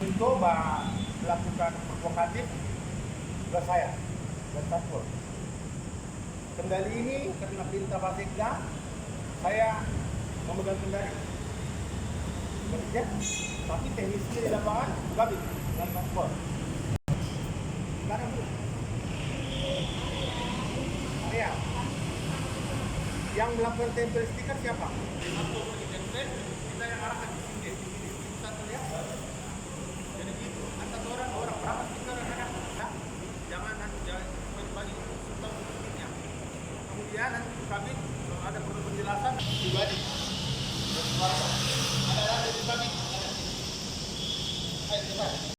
mencoba melakukan provokatif ke saya dan satpol. Kendali ini karena perintah Basekda, saya memegang kendali. Kerja, tapi teknisnya di lapangan kami dan satpol. Sekarang bu, ya, yang melakukan tempel stiker siapa? Atau pergi tempel, kita yang arahkan di sini, bisa terlihat. Jadi itu, antara orang berapa stiker anak, jangan bagi tentang buktinya. Kemudian nanti kami kalau ada perlu penjelasan pribadi. Ada di kami. Ayo kita.